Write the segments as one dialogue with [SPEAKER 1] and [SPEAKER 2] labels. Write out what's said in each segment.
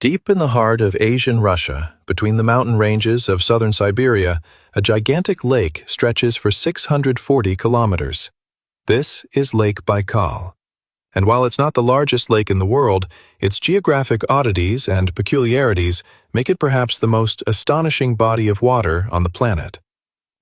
[SPEAKER 1] Deep in the heart of Asian Russia, between the mountain ranges of southern Siberia, a gigantic lake stretches for 640 kilometers. This is Lake Baikal. And while it's not the largest lake in the world, its geographic oddities and peculiarities make it perhaps the most astonishing body of water on the planet.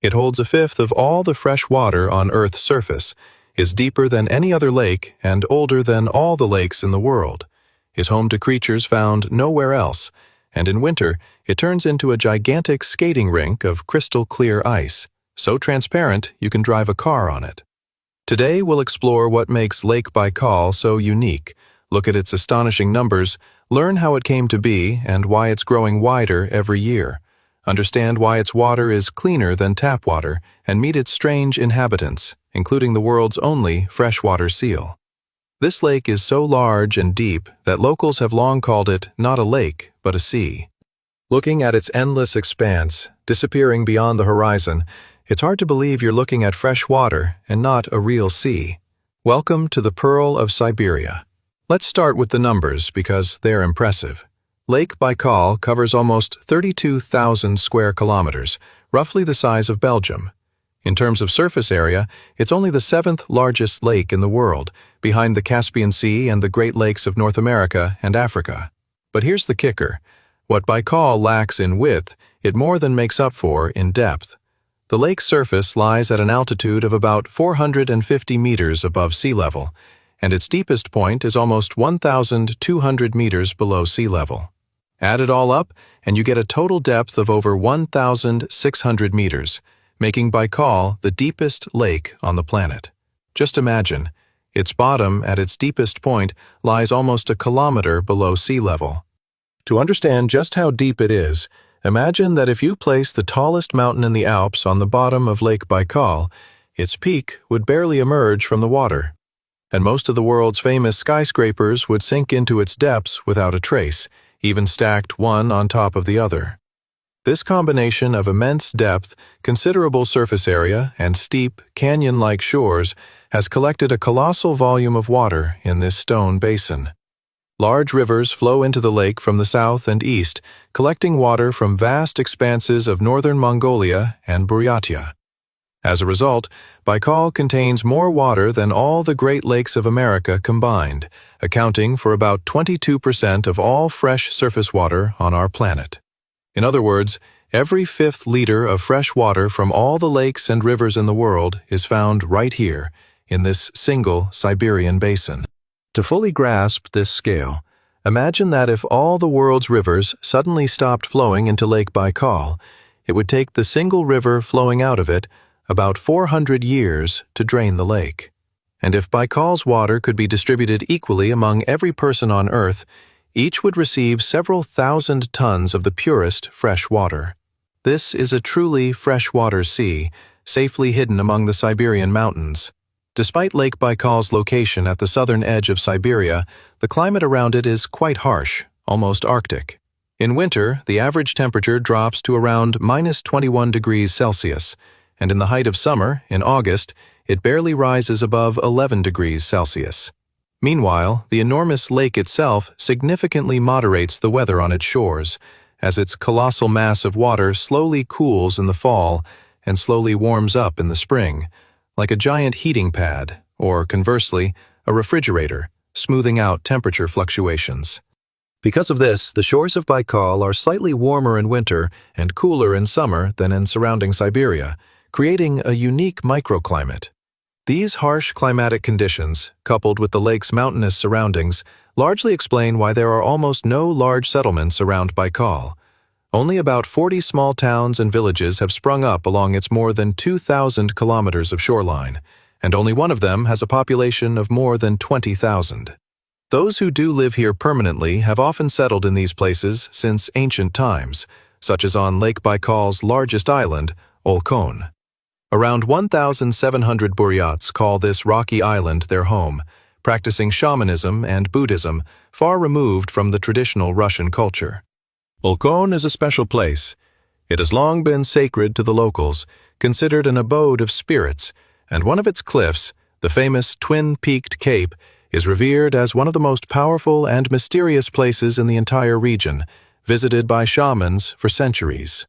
[SPEAKER 1] It holds a fifth of all the fresh water on Earth's surface, is deeper than any other lake, and older than all the lakes in the world, is home to creatures found nowhere else, and in winter it turns into a gigantic skating rink of crystal-clear ice, so transparent you can drive a car on it. Today we'll explore what makes Lake Baikal so unique, look at its astonishing numbers, learn how it came to be and why it's growing wider every year, understand why its water is cleaner than tap water, and meet its strange inhabitants, including the world's only freshwater seal. This lake is so large and deep that locals have long called it not a lake, but a sea. Looking at its endless expanse, disappearing beyond the horizon, it's hard to believe you're looking at fresh water and not a real sea. Welcome to the Pearl of Siberia. Let's start with the numbers because they're impressive. Lake Baikal covers almost 32,000 square kilometers, roughly the size of Belgium. In terms of surface area, it's only the seventh largest lake in the world, behind the Caspian Sea and the Great Lakes of North America and Africa. But here's the kicker. What Baikal lacks in width, it more than makes up for in depth. The lake's surface lies at an altitude of about 450 meters above sea level, and its deepest point is almost 1,200 meters below sea level. Add it all up, and you get a total depth of over 1,600 meters, making Baikal the deepest lake on the planet. Just imagine, its bottom at its deepest point lies almost a kilometer below sea level. To understand just how deep it is, imagine that if you place the tallest mountain in the Alps on the bottom of Lake Baikal, its peak would barely emerge from the water. And most of the world's famous skyscrapers would sink into its depths without a trace, even stacked one on top of the other. This combination of immense depth, considerable surface area, and steep, canyon-like shores has collected a colossal volume of water in this stone basin. Large rivers flow into the lake from the south and east, collecting water from vast expanses of northern Mongolia and Buryatia. As a result, Baikal contains more water than all the Great Lakes of America combined, accounting for about 22% of all fresh surface water on our planet. In other words, every fifth liter of fresh water from all the lakes and rivers in the world is found right here, in this single Siberian basin. To fully grasp this scale, imagine that if all the world's rivers suddenly stopped flowing into Lake Baikal, it would take the single river flowing out of it about 400 years to drain the lake. And if Baikal's water could be distributed equally among every person on Earth, each would receive several thousand tons of the purest fresh water. This is a truly freshwater sea, safely hidden among the Siberian mountains. Despite Lake Baikal's location at the southern edge of Siberia, the climate around it is quite harsh, almost Arctic. In winter, the average temperature drops to around -21 degrees Celsius, and in the height of summer, in August, it barely rises above 11 degrees Celsius. Meanwhile, the enormous lake itself significantly moderates the weather on its shores, as its colossal mass of water slowly cools in the fall and slowly warms up in the spring, like a giant heating pad, or conversely, a refrigerator, smoothing out temperature fluctuations. Because of this, the shores of Baikal are slightly warmer in winter and cooler in summer than in surrounding Siberia, creating a unique microclimate. These harsh climatic conditions, coupled with the lake's mountainous surroundings, largely explain why there are almost no large settlements around Baikal. Only about 40 small towns and villages have sprung up along its more than 2,000 kilometers of shoreline, and only one of them has a population of more than 20,000. Those who do live here permanently have often settled in these places since ancient times, such as on Lake Baikal's largest island, Olkhon. Around 1,700 Buryats call this rocky island their home, practicing shamanism and Buddhism far removed from the traditional Russian culture. Olkhon is a special place. It has long been sacred to the locals, considered an abode of spirits, and one of its cliffs, the famous twin-peaked cape, is revered as one of the most powerful and mysterious places in the entire region, visited by shamans for centuries.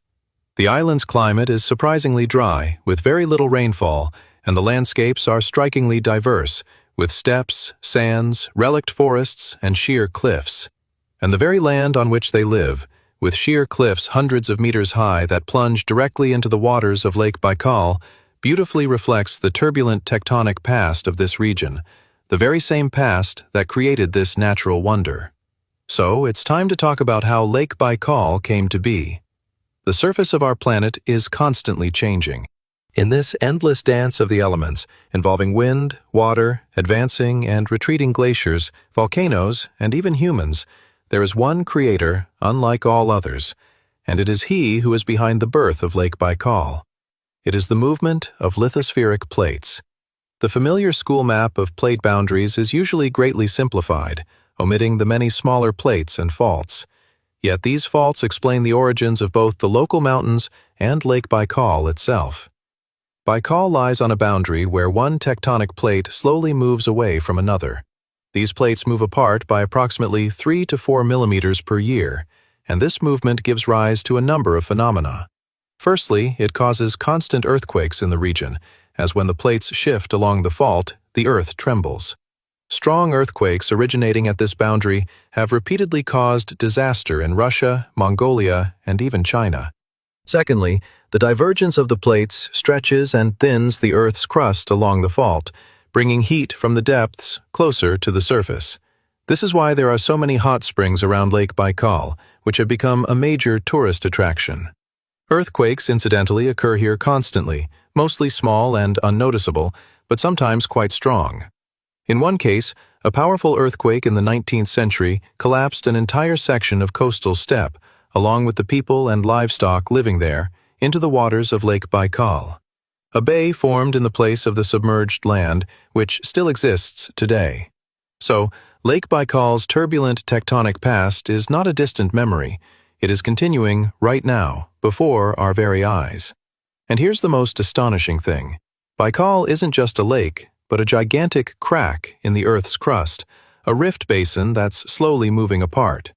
[SPEAKER 1] The island's climate is surprisingly dry, with very little rainfall, and the landscapes are strikingly diverse, with steppes, sands, relict forests, and sheer cliffs. And the very land on which they live, with sheer cliffs hundreds of meters high that plunge directly into the waters of Lake Baikal, beautifully reflects the turbulent tectonic past of this region, the very same past that created this natural wonder. So, it's time to talk about how Lake Baikal came to be. The surface of our planet is constantly changing. In this endless dance of the elements, involving wind, water, advancing and retreating glaciers, volcanoes, and even humans, there is one creator unlike all others, and it is he who is behind the birth of Lake Baikal. It is the movement of lithospheric plates. The familiar school map of plate boundaries is usually greatly simplified, omitting the many smaller plates and faults. Yet these faults explain the origins of both the local mountains and Lake Baikal itself. Baikal lies on a boundary where one tectonic plate slowly moves away from another. These plates move apart by approximately 3 to 4 millimeters per year, and this movement gives rise to a number of phenomena. Firstly, it causes constant earthquakes in the region, as when the plates shift along the fault, the earth trembles. Strong earthquakes originating at this boundary have repeatedly caused disaster in Russia, Mongolia, and even China. Secondly, the divergence of the plates stretches and thins the Earth's crust along the fault, bringing heat from the depths closer to the surface. This is why there are so many hot springs around Lake Baikal, which have become a major tourist attraction. Earthquakes, incidentally, occur here constantly, mostly small and unnoticeable, but sometimes quite strong. In one case, a powerful earthquake in the 19th century collapsed an entire section of coastal steppe, along with the people and livestock living there, into the waters of Lake Baikal. A bay formed in the place of the submerged land, which still exists today. So, Lake Baikal's turbulent tectonic past is not a distant memory. It is continuing right now, before our very eyes. And here's the most astonishing thing. Baikal isn't just a lake, but a gigantic crack in the Earth's crust, a rift basin that's slowly moving apart.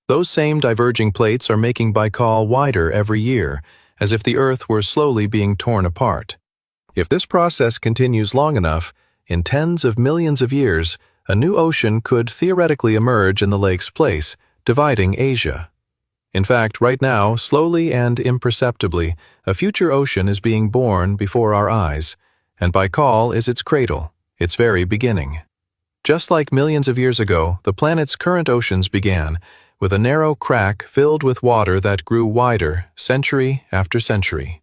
[SPEAKER 1] Those same diverging plates are making Baikal wider every year, as if the Earth were slowly being torn apart. If this process continues long enough, in tens of millions of years, a new ocean could theoretically emerge in the lake's place, dividing Asia. In fact, right now, slowly and imperceptibly, a future ocean is being born before our eyes, and Baikal is its cradle, its very beginning. Just like millions of years ago, the planet's current oceans began, with a narrow crack filled with water that grew wider century after century.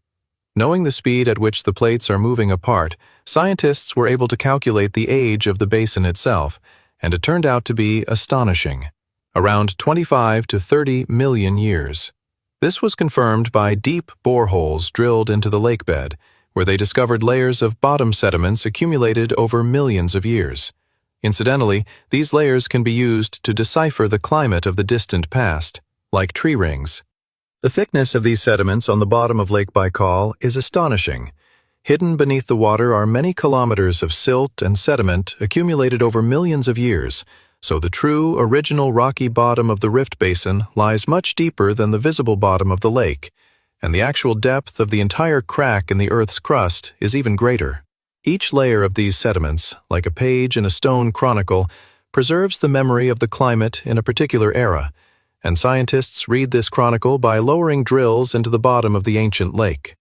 [SPEAKER 1] Knowing the speed at which the plates are moving apart, scientists were able to calculate the age of the basin itself, and it turned out to be astonishing, around 25 to 30 million years. This was confirmed by deep boreholes drilled into the lakebed, where they discovered layers of bottom sediments accumulated over millions of years. Incidentally, these layers can be used to decipher the climate of the distant past, like tree rings. The thickness of these sediments on the bottom of Lake Baikal is astonishing. Hidden beneath the water are many kilometers of silt and sediment accumulated over millions of years, so the true, original rocky bottom of the rift basin lies much deeper than the visible bottom of the lake, and the actual depth of the entire crack in the Earth's crust is even greater. Each layer of these sediments, like a page in a stone chronicle, preserves the memory of the climate in a particular era, and scientists read this chronicle by lowering drills into the bottom of the ancient lake.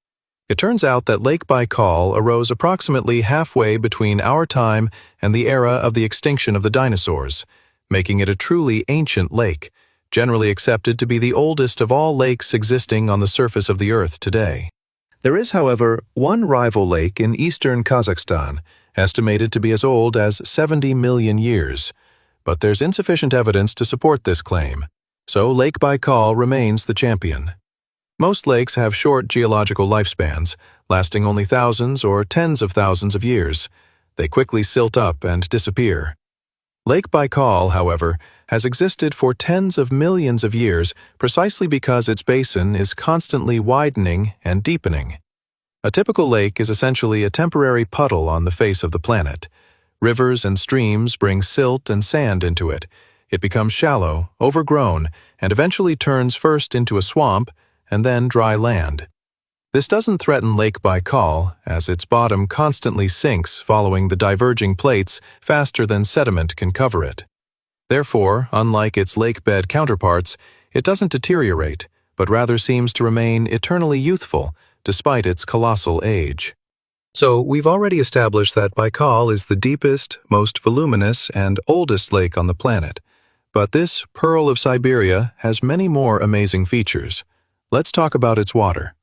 [SPEAKER 1] It turns out that Lake Baikal arose approximately halfway between our time and the era of the extinction of the dinosaurs, making it a truly ancient lake, generally accepted to be the oldest of all lakes existing on the surface of the Earth today. There is, however, one rival lake in eastern Kazakhstan, estimated to be as old as 70 million years, but there's insufficient evidence to support this claim. So Lake Baikal remains the champion. Most lakes have short geological lifespans, lasting only thousands or tens of thousands of years. They quickly silt up and disappear. Lake Baikal, however, has existed for tens of millions of years precisely because its basin is constantly widening and deepening. A typical lake is essentially a temporary puddle on the face of the planet. Rivers and streams bring silt and sand into it. It becomes shallow, overgrown, and eventually turns first into a swamp and then dry land. This doesn't threaten Lake Baikal, as its bottom constantly sinks following the diverging plates faster than sediment can cover it. Therefore, unlike its lakebed counterparts, it doesn't deteriorate, but rather seems to remain eternally youthful despite its colossal age. So, we've already established that Baikal is the deepest, most voluminous, and oldest lake on the planet. But this Pearl of Siberia has many more amazing features. Let's talk about its water.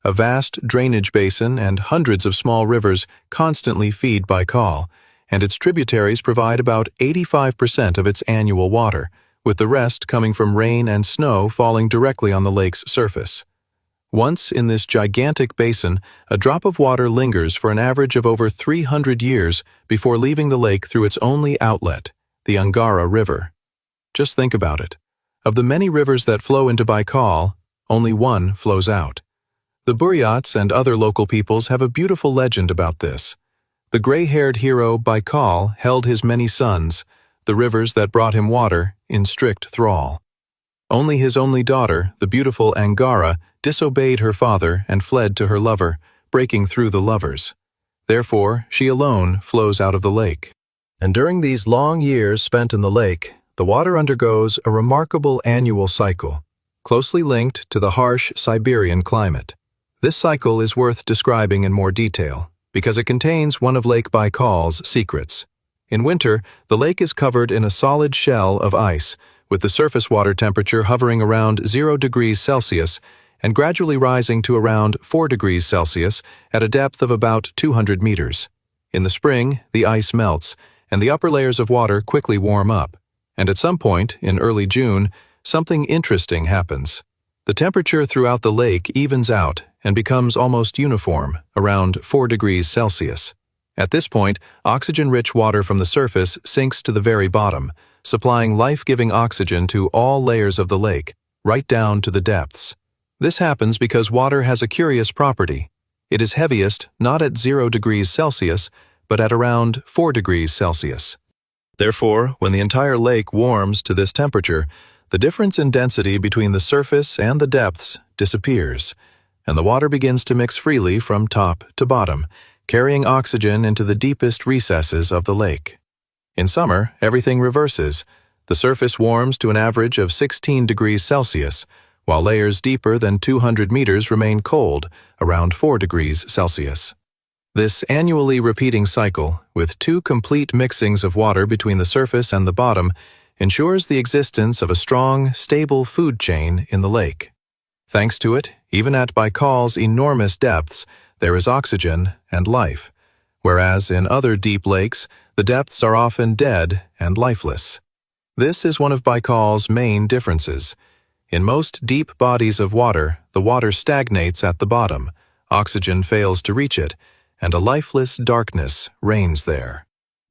[SPEAKER 1] A vast drainage basin and hundreds of small rivers constantly feed Baikal, and its tributaries provide about 85% of its annual water, with the rest coming from rain and snow falling directly on the lake's surface. Once in this gigantic basin, a drop of water lingers for an average of over 300 years before leaving the lake through its only outlet, the Angara River. Just think about it. Of the many rivers that flow into Baikal, only one flows out. The Buryats and other local peoples have a beautiful legend about this. The gray-haired hero Baikal held his many sons, the rivers that brought him water, in strict thrall. Only his only daughter, the beautiful Angara, disobeyed her father and fled to her lover, breaking through the lovers. Therefore, she alone flows out of the lake. And during these long years spent in the lake, the water undergoes a remarkable annual cycle, closely linked to the harsh Siberian climate. This cycle is worth describing in more detail, because it contains one of Lake Baikal's secrets. In winter, the lake is covered in a solid shell of ice, with the surface water temperature hovering around 0 degrees Celsius and gradually rising to around 4 degrees Celsius at a depth of about 200 meters. In the spring, the ice melts, and the upper layers of water quickly warm up. And at some point, in early June, something interesting happens. The temperature throughout the lake evens out and becomes almost uniform, around 4 degrees Celsius. At this point, oxygen-rich water from the surface sinks to the very bottom, supplying life-giving oxygen to all layers of the lake, right down to the depths. This happens because water has a curious property. It is heaviest not at 0 degrees Celsius, but at around 4 degrees Celsius. Therefore, when the entire lake warms to this temperature, the difference in density between the surface and the depths disappears, and the water begins to mix freely from top to bottom, carrying oxygen into the deepest recesses of the lake. In summer, everything reverses. The surface warms to an average of 16 degrees Celsius, while layers deeper than 200 meters remain cold, around 4 degrees Celsius. This annually repeating cycle, with 2 complete mixings of water between the surface and the bottom, ensures the existence of a strong, stable food chain in the lake. Thanks to it, even at Baikal's enormous depths, there is oxygen and life, whereas in other deep lakes, the depths are often dead and lifeless. This is one of Baikal's main differences. In most deep bodies of water, the water stagnates at the bottom, oxygen fails to reach it, and a lifeless darkness reigns there.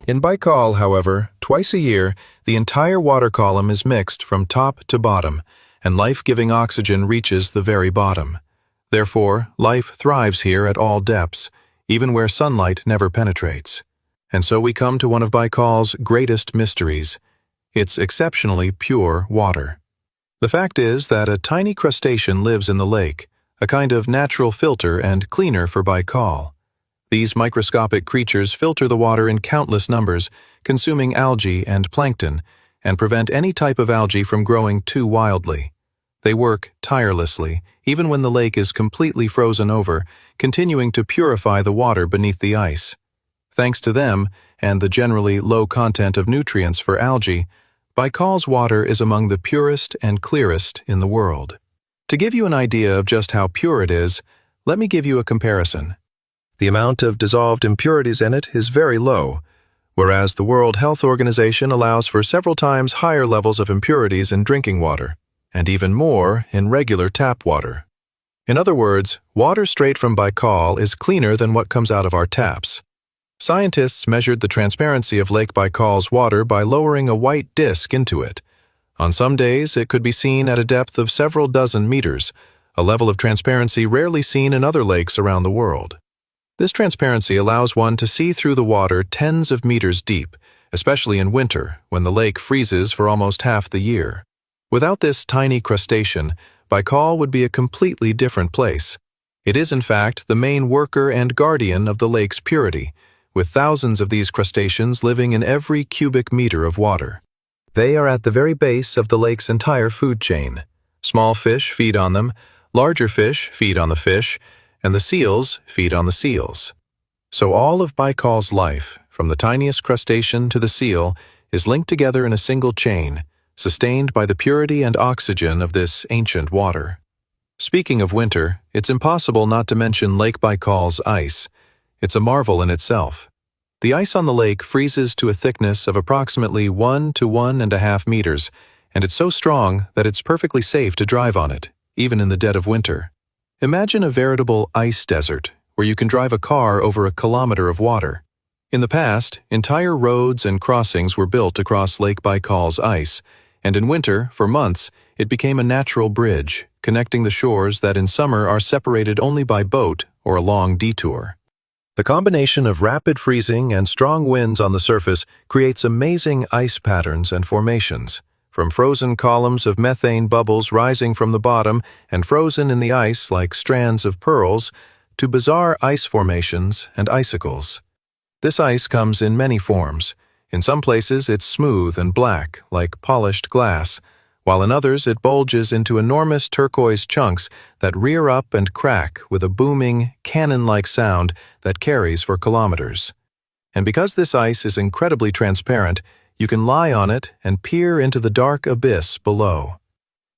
[SPEAKER 1] In Baikal, however, twice a year, the entire water column is mixed from top to bottom, and life-giving oxygen reaches the very bottom. Therefore, life thrives here at all depths, even where sunlight never penetrates. And so we come to one of Baikal's greatest mysteries, its exceptionally pure water. The fact is that a tiny crustacean lives in the lake, a kind of natural filter and cleaner for Baikal. These microscopic creatures filter the water in countless numbers, consuming algae and plankton, and prevent any type of algae from growing too wildly. They work tirelessly, even when the lake is completely frozen over, continuing to purify the water beneath the ice. Thanks to them, and the generally low content of nutrients for algae, Baikal's water is among the purest and clearest in the world. To give you an idea of just how pure it is, let me give you a comparison. The amount of dissolved impurities in it is very low, whereas the World Health Organization allows for several times higher levels of impurities in drinking water, and even more in regular tap water. In other words, water straight from Baikal is cleaner than what comes out of our taps. Scientists measured the transparency of Lake Baikal's water by lowering a white disk into it. On some days, it could be seen at a depth of several dozen meters, a level of transparency rarely seen in other lakes around the world. This transparency allows one to see through the water tens of meters deep, especially in winter when the lake freezes for almost half the year. Without this tiny crustacean, Baikal would be a completely different place. It is, in fact, the main worker and guardian of the lake's purity, with thousands of these crustaceans living in every cubic meter of water. They are at the very base of the lake's entire food chain. Small fish feed on them, larger fish feed on the fish, and the seals feed on the seals. So all of Baikal's life, from the tiniest crustacean to the seal, is linked together in a single chain, sustained by the purity and oxygen of this ancient water. Speaking of winter, it's impossible not to mention Lake Baikal's ice. It's a marvel in itself. The ice on the lake freezes to a thickness of approximately 1 to 1.5 meters, and it's so strong that it's perfectly safe to drive on it, even in the dead of winter. Imagine a veritable ice desert, where you can drive a car over a kilometer of water. In the past, entire roads and crossings were built across Lake Baikal's ice, and in winter, for months, it became a natural bridge, connecting the shores that in summer are separated only by boat or a long detour. The combination of rapid freezing and strong winds on the surface creates amazing ice patterns and formations, from frozen columns of methane bubbles rising from the bottom and frozen in the ice like strands of pearls, to bizarre ice formations and icicles. This ice comes in many forms. In some places it's smooth and black, like polished glass, while in others it bulges into enormous turquoise chunks that rear up and crack with a booming, cannon-like sound that carries for kilometers. And because this ice is incredibly transparent, you can lie on it and peer into the dark abyss below.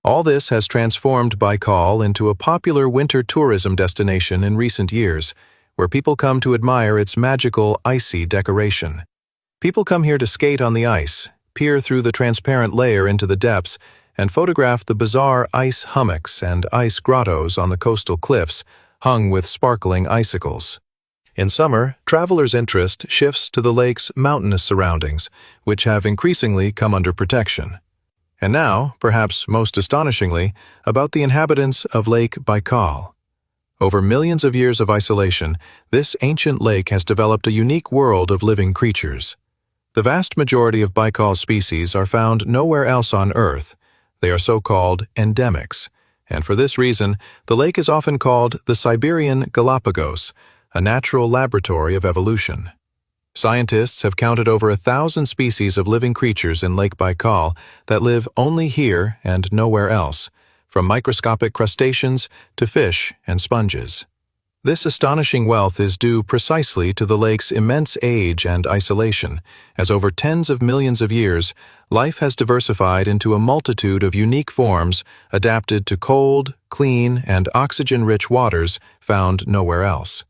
[SPEAKER 1] All this has transformed Baikal into a popular winter tourism destination in recent years, where people come to admire its magical, icy decoration. People come here to skate on the ice, peer through the transparent layer into the depths, and photograph the bizarre ice hummocks and ice grottos on the coastal cliffs, hung with sparkling icicles. In summer, travelers' interest shifts to the lake's mountainous surroundings, which have increasingly come under protection. And now, perhaps most astonishingly, about the inhabitants of Lake Baikal. Over millions of years of isolation, this ancient lake has developed a unique world of living creatures. The vast majority of Baikal species are found nowhere else on Earth. They are so-called endemics, and for this reason, the lake is often called the Siberian Galapagos, a natural laboratory of evolution. Scientists have counted over 1,000 species of living creatures in Lake Baikal that live only here and nowhere else, from microscopic crustaceans to fish and sponges. This astonishing wealth is due precisely to the lake's immense age and isolation, as over tens of millions of years, life has diversified into a multitude of unique forms adapted to cold, clean, and oxygen-rich waters found nowhere else.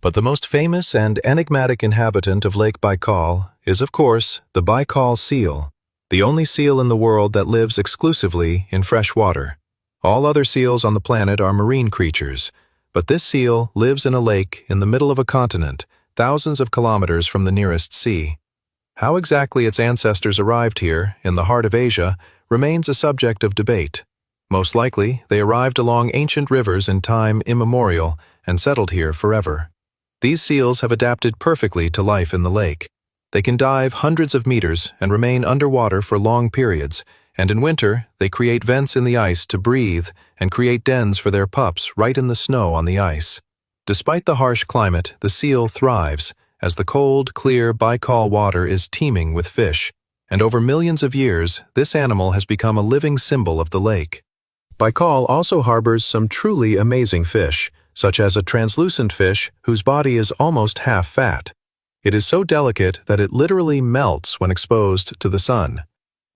[SPEAKER 1] But the most famous and enigmatic inhabitant of Lake Baikal is, of course, the Baikal seal, the only seal in the world that lives exclusively in fresh water. All other seals on the planet are marine creatures, but this seal lives in a lake in the middle of a continent, thousands of kilometers from the nearest sea. How exactly its ancestors arrived here, in the heart of Asia, remains a subject of debate. Most likely, they arrived along ancient rivers in time immemorial and settled here forever. These seals have adapted perfectly to life in the lake. They can dive hundreds of meters and remain underwater for long periods, and in winter, they create vents in the ice to breathe and create dens for their pups right in the snow on the ice. Despite the harsh climate, the seal thrives, as the cold, clear Baikal water is teeming with fish, and over millions of years, this animal has become a living symbol of the lake. Baikal also harbors some truly amazing fish, such as a translucent fish whose body is almost half fat. It is so delicate that it literally melts when exposed to the sun.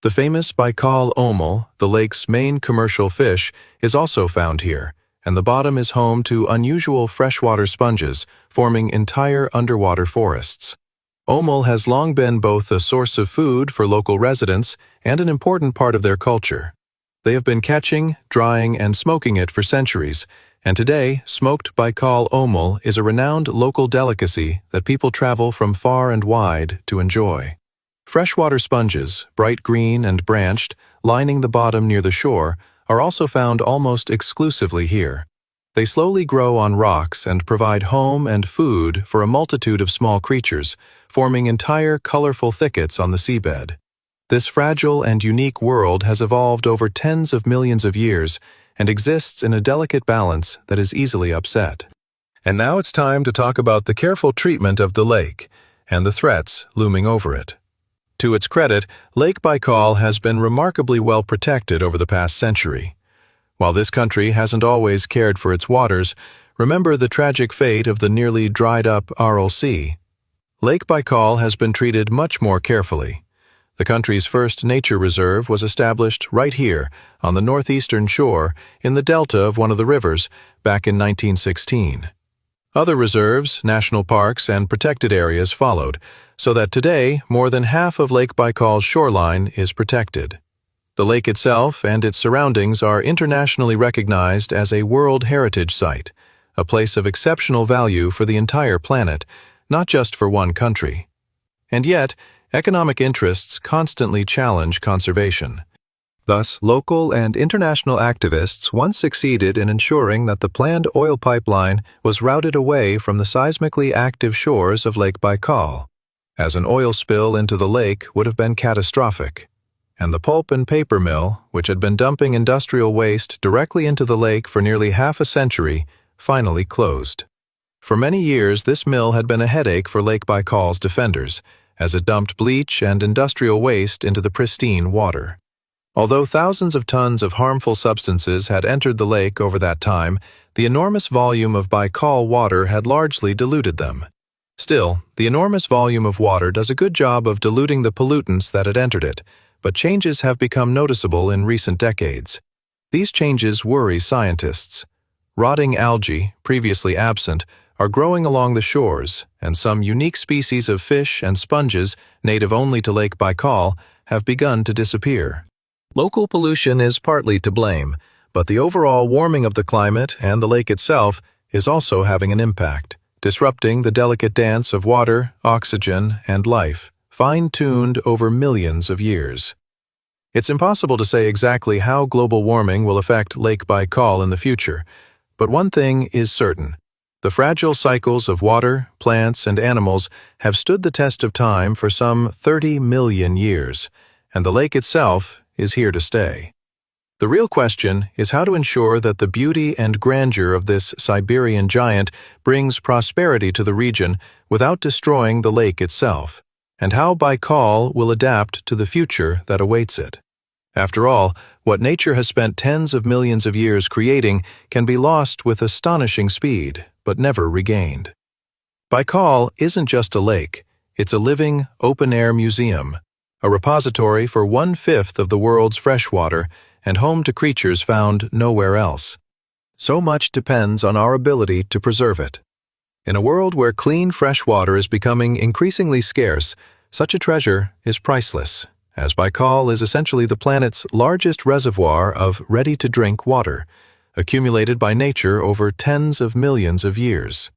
[SPEAKER 1] The famous Baikal omul, the lake's main commercial fish, is also found here, and the bottom is home to unusual freshwater sponges, forming entire underwater forests. Omul has long been both a source of food for local residents and an important part of their culture. They have been catching, drying, and smoking it for centuries, and today, smoked Baikal omul is a renowned local delicacy that people travel from far and wide to enjoy. Freshwater sponges, bright green and branched, lining the bottom near the shore, are also found almost exclusively here. They slowly grow on rocks and provide home and food for a multitude of small creatures, forming entire colorful thickets on the seabed. This fragile and unique world has evolved over tens of millions of years and exists in a delicate balance that is easily upset. And now it's time to talk about the careful treatment of the lake and the threats looming over it. To its credit, Lake Baikal has been remarkably well protected over the past century. While this country hasn't always cared for its waters, remember the tragic fate of the nearly dried-up Aral Sea. Lake Baikal has been treated much more carefully. The country's first nature reserve was established right here, on the northeastern shore, in the delta of one of the rivers, back in 1916. Other reserves, national parks, and protected areas followed, so that today more than half of Lake Baikal's shoreline is protected. The lake itself and its surroundings are internationally recognized as a World Heritage Site, a place of exceptional value for the entire planet, not just for one country. And yet, economic interests constantly challenge conservation. Thus, local and international activists once succeeded in ensuring that the planned oil pipeline was routed away from the seismically active shores of Lake Baikal, as an oil spill into the lake would have been catastrophic. And the pulp and paper mill, which had been dumping industrial waste directly into the lake for nearly half a century, finally closed. For many years, this mill had been a headache for Lake Baikal's defenders, as it dumped bleach and industrial waste into the pristine water. Although thousands of tons of harmful substances had entered the lake over that time, the enormous volume of Baikal water had largely diluted them. Still, the enormous volume of water does a good job of diluting the pollutants that had entered it, but changes have become noticeable in recent decades. These changes worry scientists. Rotting algae, previously absent, are growing along the shores, and some unique species of fish and sponges, native only to Lake Baikal, have begun to disappear. Local pollution is partly to blame, but the overall warming of the climate and the lake itself is also having an impact, disrupting the delicate dance of water, oxygen, and life, fine-tuned over millions of years. It's impossible to say exactly how global warming will affect Lake Baikal in the future, but one thing is certain. The fragile cycles of water, plants, and animals have stood the test of time for some 30 million years, and the lake itself is here to stay. The real question is how to ensure that the beauty and grandeur of this Siberian giant brings prosperity to the region without destroying the lake itself, and how Baikal will adapt to the future that awaits it. After all, what nature has spent tens of millions of years creating can be lost with astonishing speed, but never regained. Baikal isn't just a lake, it's a living, open-air museum, a repository for 1/5 of the world's freshwater and home to creatures found nowhere else. So much depends on our ability to preserve it. In a world where clean fresh water is becoming increasingly scarce, such a treasure is priceless, as Baikal is essentially the planet's largest reservoir of ready-to-drink water, accumulated by nature over tens of millions of years.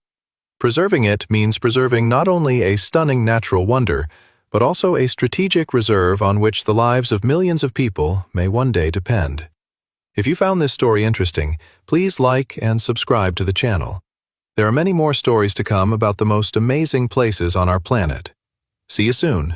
[SPEAKER 1] Preserving it means preserving not only a stunning natural wonder, but also a strategic reserve on which the lives of millions of people may one day depend. If you found this story interesting, please like and subscribe to the channel. There are many more stories to come about the most amazing places on our planet. See you soon.